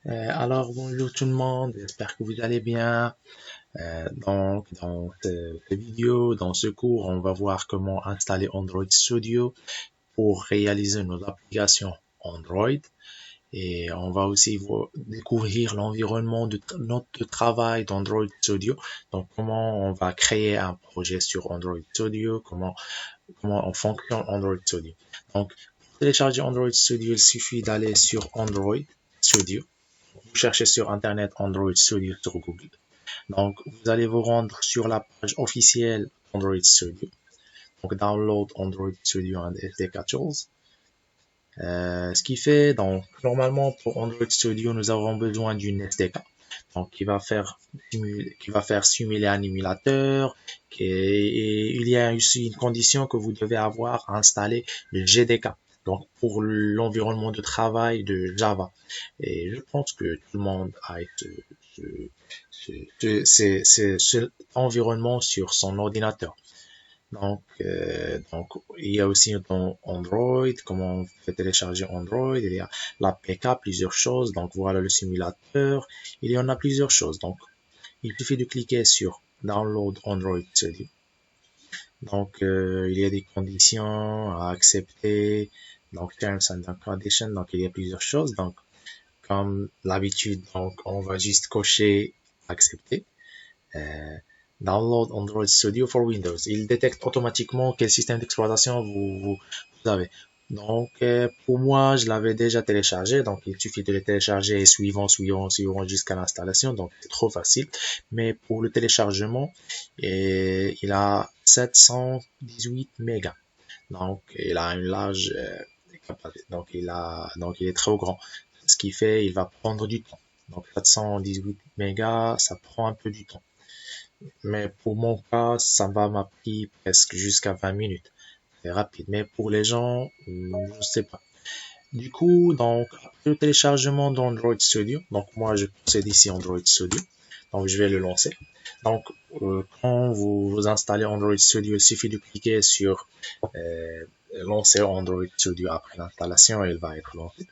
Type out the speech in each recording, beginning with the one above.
Alors bonjour tout le monde, j'espère que vous allez bien. Donc dans cette vidéo, dans ce cours, on va voir comment installer Android Studio pour réaliser nos applications Android. Et on va aussi découvrir l'environnement de notre travail d'Android Studio. Donc comment on va créer un projet sur Android Studio, comment on fonctionne Android Studio. Donc pour télécharger Android Studio, il suffit d'aller sur Android Studio. Vous cherchez sur Internet Android Studio sur Google. Donc, vous allez vous rendre sur la page officielle Android Studio. Donc, download Android Studio and SDK Tools. Ce qui fait, donc, normalement, pour Android Studio, nous avons besoin d'une SDK. Donc, qui va faire simuler un émulateur. Et il y a aussi une condition que vous devez avoir à installer le GDK. Donc, pour l'environnement de travail de Java. Et je pense que tout le monde a cet environnement sur son ordinateur. Donc, il y a aussi dans Android, comment on fait télécharger Android, il y a l'APK, plusieurs choses. Donc, voilà le simulateur. Il y en a plusieurs choses. Donc, il suffit de cliquer sur Download Android Studio. Donc, il y a des conditions à accepter. Donc, Terms and Conditions. Donc, il y a plusieurs choses. Donc, comme l'habitude, donc, on va juste cocher accepter. Euh, Download Android Studio for Windows. Il détecte automatiquement quel système d'exploitation vous avez. Donc, pour moi, je l'avais déjà téléchargé. Donc, il suffit de le télécharger suivant jusqu'à l'installation. Donc, c'est trop facile. Mais pour le téléchargement, il a 718 mégas. Donc, il a une large capacité. Donc, il est trop grand. Ce qui fait, il va prendre du temps. Donc, 718 mégas, ça prend un peu du temps. Mais pour mon cas, ça m'a pris presque jusqu'à 20 minutes. C'est rapide. Mais pour les gens, je sais pas. Du coup, donc, après le téléchargement d'Android Studio, donc moi, je possède ici Android Studio. Donc, je vais le lancer. Donc, quand vous installez Android Studio, il suffit de cliquer sur lancer Android Studio après l'installation et il va être lancé.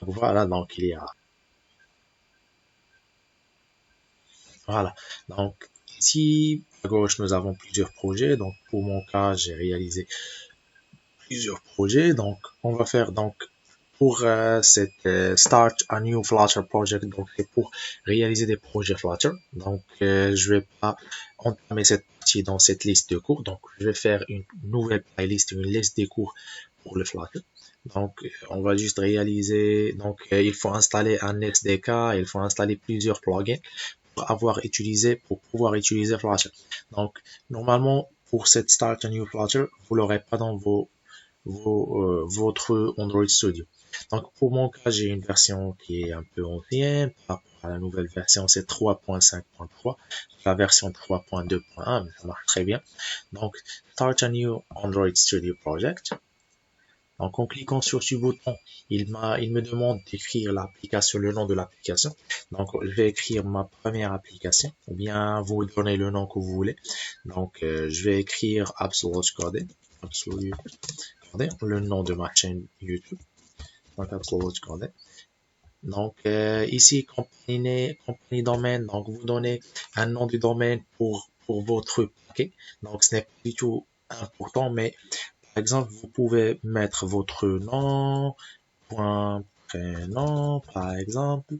Donc, voilà, donc il y a, voilà. Donc, ici, à gauche, nous avons plusieurs projets. Donc, pour mon cas, j'ai réalisé plusieurs projets. Donc, on va faire donc pour cette Start a New Flutter Project. Donc, c'est pour réaliser des projets Flutter. Donc, je vais pas entamer cette partie dans cette liste de cours. Donc, je vais faire une nouvelle playlist, une liste des cours pour le Flutter. Donc, on va juste réaliser. Donc, il faut installer un SDK, il faut installer plusieurs plugins pour pouvoir utiliser Flutter. Donc, normalement, pour cette Start a New Flutter, vous l'aurez pas dans votre Android Studio. Donc pour mon cas, j'ai une version qui est un peu ancienne. Par rapport à la nouvelle version, c'est 3.5.3. La version 3.2.1, ça marche très bien. Donc, Start a New Android Studio Project. Donc, en cliquant sur ce bouton, il me demande d'écrire l'application, le nom de l'application. Donc, je vais écrire ma première application, ou bien vous donnez le nom que vous voulez. Donc, je vais écrire Absolute Coding, le nom de ma chaîne YouTube. Donc, Absolute Coding. Donc, ici, compagnie domaine. Donc, vous donnez un nom du domaine pour votre paquet. Donc, ce n'est pas du tout important, mais par exemple, vous pouvez mettre votre nom, point, prénom, par exemple.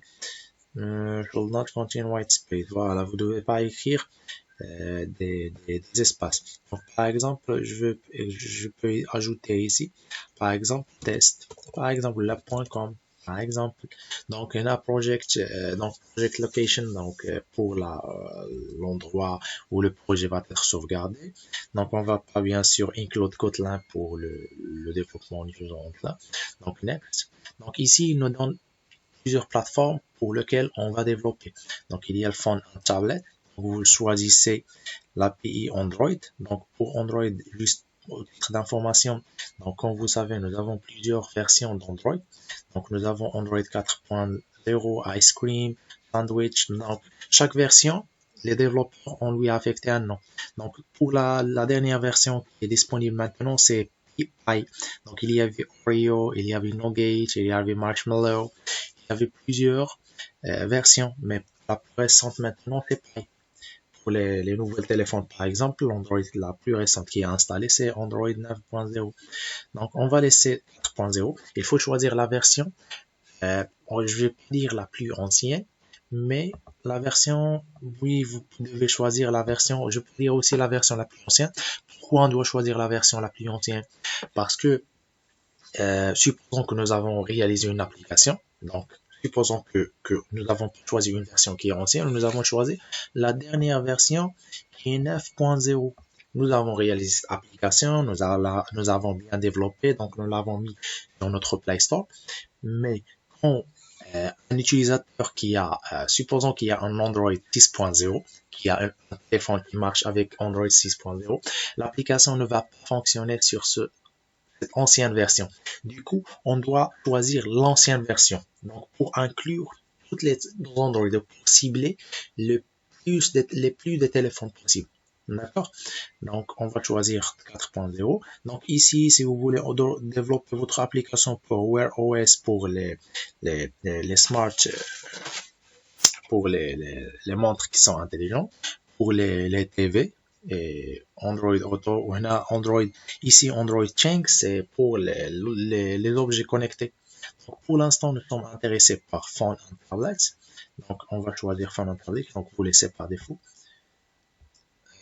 Should not contain white space. Voilà, vous ne devez pas écrire des espaces. Donc, par exemple, je peux ajouter ici, par exemple, test, par exemple, la .com, par exemple. Donc, on a project location, donc pour l'endroit où le projet va être sauvegardé. Donc, on va pas bien sûr include Kotlin pour le développement du Kotlin. Donc, next. Donc, ici, il nous donne plusieurs plateformes pour lesquelles on va développer. Donc, il y a le phone en tablette. Vous choisissez l'API Android. Donc, pour Android, juste au titre d'information, donc, comme vous savez, nous avons plusieurs versions d'Android. Donc, nous avons Android 4.0, Ice Cream, Sandwich. Donc, chaque version, les développeurs ont lui affecté un nom. Donc, pour la dernière version qui est disponible maintenant, c'est Pie. Donc, il y avait Oreo, il y avait Nougat, il y avait Marshmallow, y avait plusieurs versions, mais la plus récente maintenant, c'est pareil. Pour les nouveaux téléphones, par exemple, l'Android la plus récente qui est installée, c'est Android 9.0. Donc, on va laisser 4.0. Il faut choisir la version. Je vais dire la plus ancienne, mais la version, oui, vous devez choisir la version. Je peux dire aussi la version la plus ancienne. Pourquoi on doit choisir la version la plus ancienne? Parce que supposons que nous avons réalisé une application. Donc, supposons que nous avons choisi une version qui est ancienne, nous avons choisi la dernière version qui est 9.0. Nous avons réalisé cette application, nous avons bien développé, donc nous l'avons mis dans notre Play Store. Mais quand un utilisateur qui a, supposons qu'il y a un Android 6.0, qui a un téléphone qui marche avec Android 6.0, l'application ne va pas fonctionner sur cette ancienne version. Du coup, on doit choisir l'ancienne version. Donc, pour inclure toutes les Android, pour cibler les plus de téléphones possibles. D'accord? Donc, on va choisir 4.0. Donc, ici, si vous voulez développer votre application pour Wear OS pour les smart, pour les montres qui sont intelligentes, pour les TV, et Android Auto, on a Android, ici Android Chain, c'est pour les objets connectés. Donc, pour l'instant, nous sommes intéressés par Phone and Tablets. Donc, on va choisir Phone and Tablets, donc vous laissez par défaut.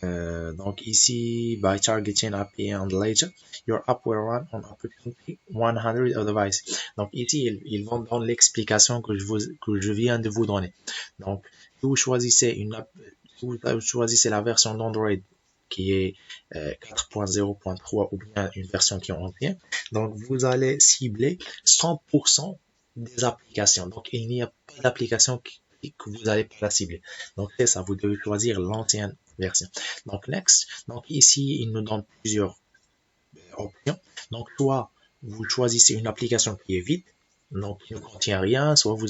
Donc ici, by targeting API and later, your app will run on approximately 100 devices. Donc ici, ils vont dans l'explication que je viens de vous donner. Donc, si vous choisissez la version d'Android qui est 4.0.3 ou bien une version qui est ancienne, donc vous allez cibler 100% des applications. Donc il n'y a pas d'application que vous allez pas la cibler. Donc c'est ça, vous devez choisir l'ancienne version. Donc next, donc ici il nous donne plusieurs options. Donc soit vous choisissez une application qui est vide, donc qui ne contient rien, soit vous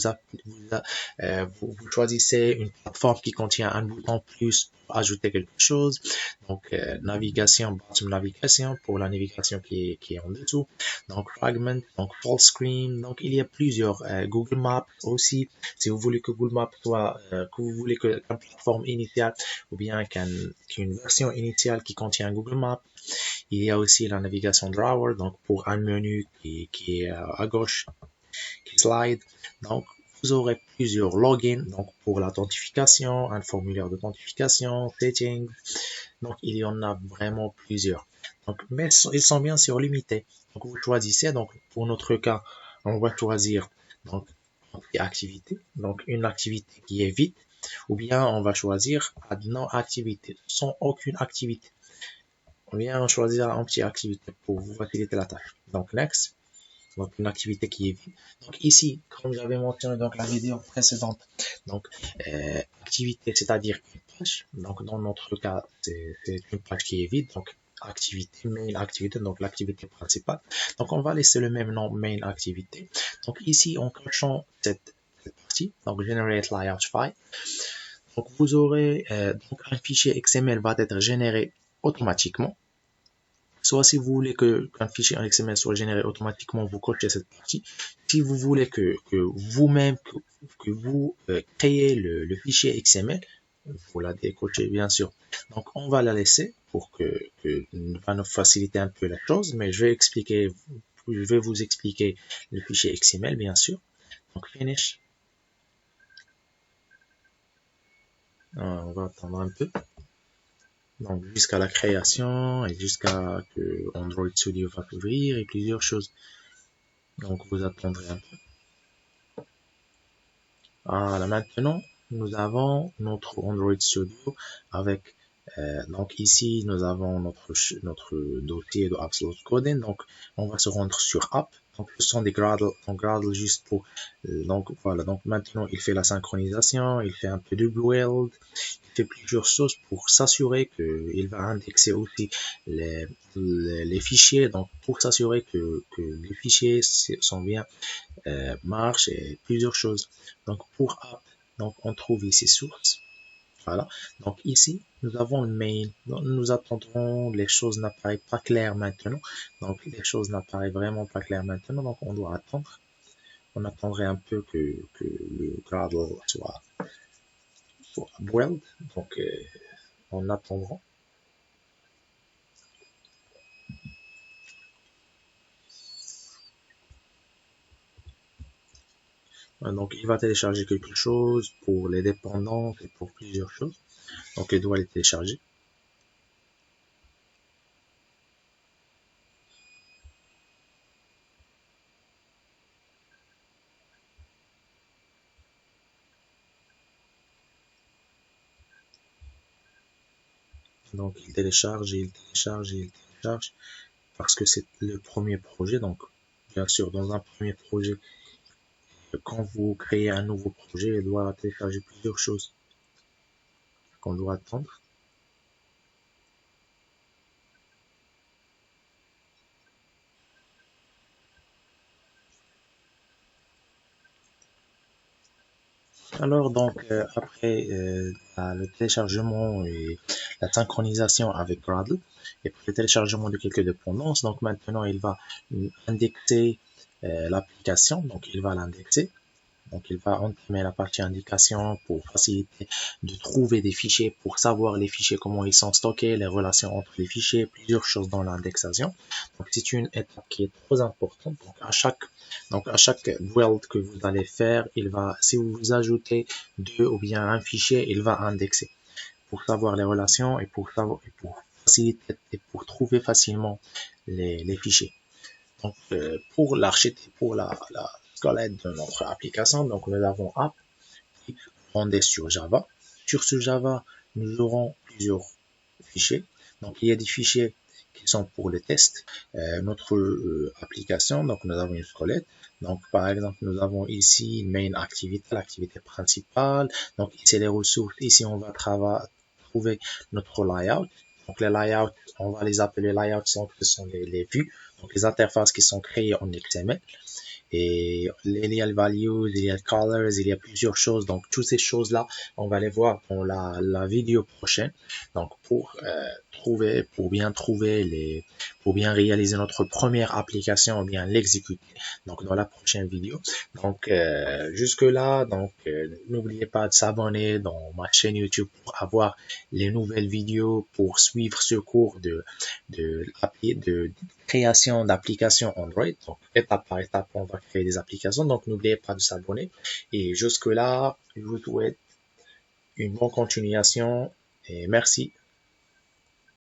choisissez une plateforme qui contient un bouton plus pour ajouter quelque chose. Donc navigation, bottom navigation pour la navigation qui est en dessous. Donc fragment, donc full screen. Donc il y a plusieurs Google Maps aussi. Si vous voulez que Google Maps soit, que vous voulez que la plateforme initiale ou bien qu'une version initiale qui contient Google Maps. Il y a aussi la navigation drawer, donc pour un menu qui est à gauche, qui slide. Donc, vous aurez plusieurs logins, donc pour l'authentification, un formulaire d'authentification, settings. Donc, il y en a vraiment plusieurs. Donc, mais ils sont bien sûr limités. Donc, vous choisissez. Donc, pour notre cas, on va choisir donc activité. Donc, une activité qui est vide, ou bien on va choisir add non activité, sans aucune activité. On vient choisir une petite activité pour vous faciliter la tâche. Donc, next. Donc, une activité qui est vide. Donc, ici, comme j'avais mentionné dans la vidéo précédente, donc, activité, c'est-à-dire une page. Donc, dans notre cas, c'est une page qui est vide. Donc, activité, main activité, donc l'activité principale. Donc, on va laisser le même nom, main activité. Donc, ici, en cochant cette partie, donc, generate layout file. Donc, vous aurez, donc, un fichier XML va être généré automatiquement. Soit si vous voulez qu'un fichier en XML soit généré automatiquement, vous cochez cette partie. Si vous voulez que vous-même, que vous créez le fichier XML, vous la décochez bien sûr. Donc on va la laisser pour que va nous faciliter un peu la chose, mais je vais vous expliquer le fichier XML bien sûr. Donc finish. On va attendre un peu. Donc jusqu'à la création et jusqu'à que Android Studio va s'ouvrir et plusieurs choses. Donc vous attendrez un peu. Voilà, maintenant nous avons notre Android Studio avec donc ici nous avons notre dossier de Absolute Coding. Donc on va se rendre sur App. Donc ce sont des Gradle, juste pour donc voilà. Donc maintenant il fait la synchronisation, il fait un peu de build, il fait plusieurs choses pour s'assurer qu'il va indexer aussi les fichiers. Donc pour s'assurer que les fichiers sont bien marchent et plusieurs choses. Donc pour App, donc on trouve ici source. Voilà. Donc ici, nous avons le mail. Donc, nous attendrons. Les choses n'apparaissent pas claires maintenant. Donc les choses n'apparaissent vraiment pas claires maintenant. Donc on doit attendre. on attendrait un peu que le Gradle soit build. Donc, on attendra. Donc, il va télécharger quelque chose pour les dépendances et pour plusieurs choses. Donc, il doit les télécharger. Donc, il télécharge, et il télécharge, et il télécharge, parce que c'est le premier projet. Donc, bien sûr, dans un premier projet, quand vous créez un nouveau projet, il doit télécharger plusieurs choses qu'on doit attendre. Alors, donc, après le téléchargement et la synchronisation avec Gradle, et pour le téléchargement de quelques dépendances, donc maintenant, il va indexer l'application, donc il va l'indexer. Donc, il va entamer la partie indication pour faciliter de trouver des fichiers, pour savoir les fichiers, comment ils sont stockés, les relations entre les fichiers, plusieurs choses dans l'indexation. Donc, c'est une étape qui est trop importante. Donc, à chaque build que vous allez faire, si vous ajoutez deux ou bien un fichier, il va indexer pour savoir les relations et pour faciliter et pour trouver facilement les fichiers. Donc, pour l'architecture, pour la squelette de notre application, donc nous avons app qui fondée sur Java. Sur ce Java, nous aurons plusieurs fichiers. Donc, il y a des fichiers qui sont pour les tests. Notre application, donc nous avons une squelette. Donc, par exemple, nous avons ici main activité, l'activité principale. Donc, ici les ressources. Ici, on va trouver notre layout. Donc, les layouts, on va les appeler layouts, donc ce sont les vues, donc les interfaces qui sont créées en XML. Et il y a le values, il y a le colors, il y a plusieurs choses. Donc, toutes ces choses-là, on va les voir dans la vidéo prochaine. Donc, pour bien réaliser notre première application, ou bien l'exécuter. Donc, dans la prochaine vidéo. Donc, jusque-là, donc, n'oubliez pas de s'abonner dans ma chaîne YouTube pour avoir les nouvelles vidéos, pour suivre ce cours de création d'applications Android. Donc, étape par étape, on va créer des applications. Donc, n'oubliez pas de s'abonner. Et jusque-là, je vous souhaite une bonne continuation et merci.